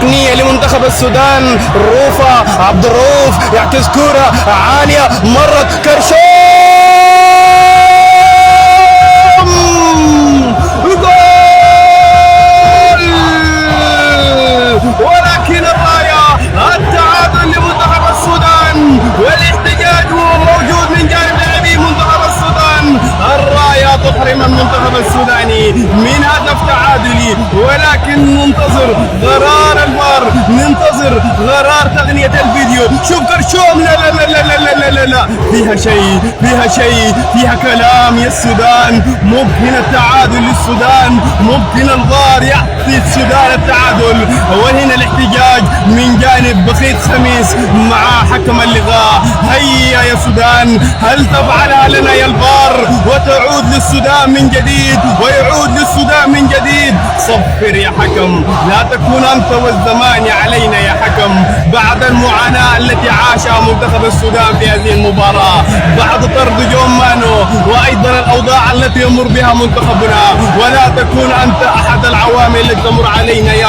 ركنية لمنتخب السودان. روفا عبد الرؤوف يعكس كرة عالية، مرت كرشوم، جول! ولكن الراية التعادل لمنتخب السودان، والاحتجاج هو موجود من جانب لاعبي منتخب السودان. الراية تحرم المنتخب السوداني من هدف تعادلي، ولكن ننتظر قرار الفار، ننتظر قرار تقنية الفيديو. شوف كرشوم، لا لا لا لا لا لا لا لا، فيها شيء، فيها شيء، فيها كلام يا السودان. ممكن التعادل للسودان، ممكن الفار يعطي السودان التعادل. وهنا الاحتجاج من جانب بخيت خميس مع حكم اللقاء. هيا يا سودان، هل تفعلها لنا يا الفار وتعود للسودان من جديد، ويعود للسودان من جديد؟ صفر يا حكم، لا تكون أنت والزمان علينا يا حكم. بعد المعاناة التي عاشها منتخب السودان في هذه المباراة، بعد طرد جون مانو، وأيضا الأوضاع التي يمر بها منتخبنا، ولا تكون أنت أحد العوامل التي تمر علينا يا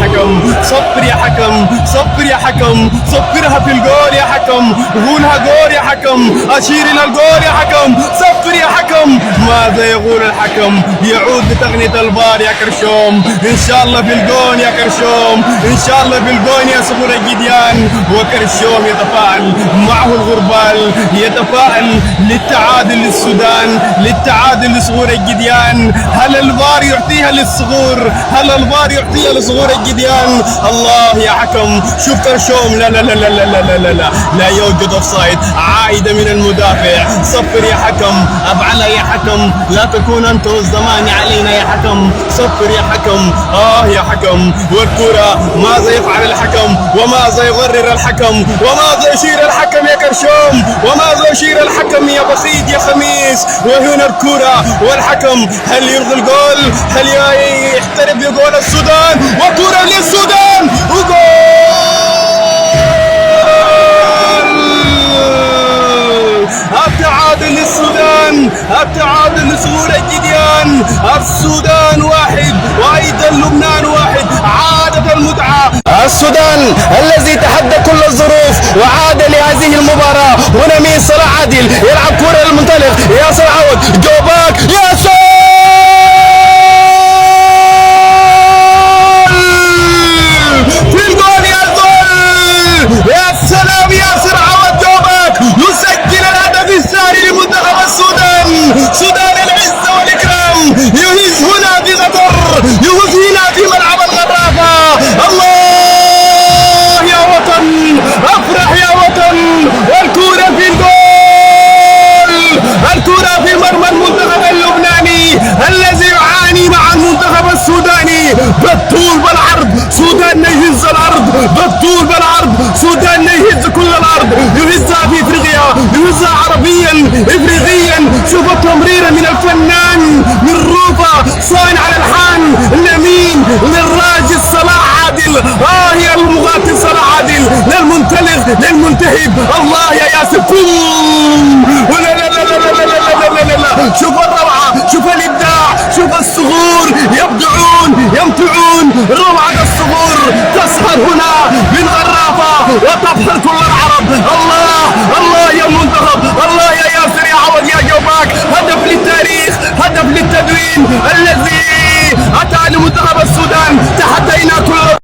حكم. صفر يا حكم، صفر يا حكم، صفرها في الجول يا حكم، قولها جول يا حكم، أشير إلى الجول يا حكم. صفر يا حكم. ماذا يقول الحكم؟ يعود لتقنية الفار يا كرشوم. إن شاء الله في الجون يا كرشوم، إن شاء الله في الجون يا صقور الجديان. وكرشوم يتفاعل معه الغربال، يتفاعل للتعادل للسودان، للتعادل لصقور الجديان. هل الفار يعطيها للصقور؟ هل الفار يعطيها لصقور الجديان؟ الله يا حكم، شوف كرشوم، لا لا لا لا لا لا لا لا, لا يوجد اوفسايد، عائدة من المدافع. صفر يا حكم، افعلها يا حكم، لا تكون انت والزمان علينا يا حكم. صفر يا حكم، يا حكم. والكرة، ماذا يفعل الحكم؟ وماذا يقرر الحكم؟ وماذا يشير الحكم يا كرشوم؟ وماذا يشير الحكم يا بخيت يا خميس؟ وهنا الكرة والحكم، هل يلغي الجول؟ هل يحترف بجول السودان؟ وكرة للسودان، وجول! التعادل للسودان، التعادل لصقور الجديان. السودان واحد، وايضا لبنان واحد. عادت المتعة. السودان الذي تحدى كل الظروف وعاد لهذه المباراة. هنا مين؟ صلاح عادل يلعب كرة للمنطلق، ياسر عوض، جوباك، ياسر في الجول، يا جول! يا سلام، ياسر عوض جوباك يسجل الهدف الثاني لمنتخب السودان. سودان العزة والإكرام يهز هنا في قطر، يهز هنا في ملعب الغرافة. الله يا وطن، افرح يا وطن. والكرة في الجول، الكرة في مرمى المنتخب اللبناني الذي يعاني مع المنتخب السوداني بالطول بالعرض. سودان يهز الارض بالطول بالعرض، سودان يهز كل الارض، يهزها في افريقيا، يهزها عربيا افريقيا. شوف التمريره من الفنان من روفا صانع الالحان لمين؟ للراجل صلاح عادل. يا المغاتل صلاح عادل، للمنطلق للمنتهب. الله يا ياسر، لا لا لا لا لا لا لا لا لا. شوف الروعه، شوف الابداع، شوف الصقور يبدعون يمتعون. روعه الصقور تسهر هنا بالغرافه وتفخر كل العرب. الله الله يا المنتخب، الله يا ياسر يا عوض يا جوباك. هدف للتاريخ، هدف للتدوين الذي اتى لمنتخب السودان. تحدينا كل